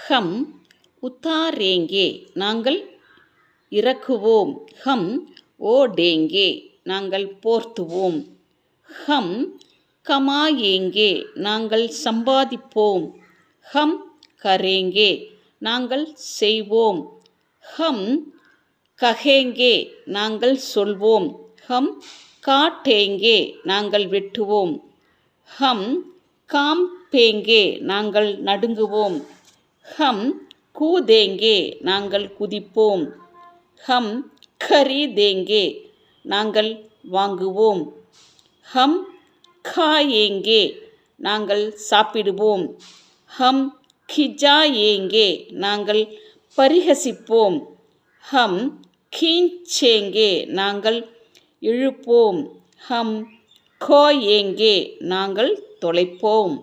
ஹம் உத்தாரேங்கே நாங்கள் இறக்குவோம். ஹம் ஓடேங்கே நாங்கள் போர்த்துவோம். ஹம் கமாயேங்கே நாங்கள் சம்பாதிப்போம். ஹம் கரேங்கே நாங்கள் செய்வோம். ஹம் கஹேங்கே நாங்கள் சொல்வோம். ஹம் காட்டேங்கே நாங்கள் வெட்டுவோம். ஹம் காம்பேங்கே நாங்கள் நடுங்குவோம். ஹம் கூதேங்கே நாங்கள் குதிப்போம். ஹம் கரீதேங்கே நாங்கள் வாங்குவோம். ஹம் காயேங்கே நாங்கள் சாப்பிடுவோம். ஹம் கிஜாயேங்கே நாங்கள் பரிகசிப்போம். ஹம் கீஞ்சேங்கே நாங்கள் இழுப்போம். ஹம் கோயேங்கே நாங்கள் தொலைப்போம்.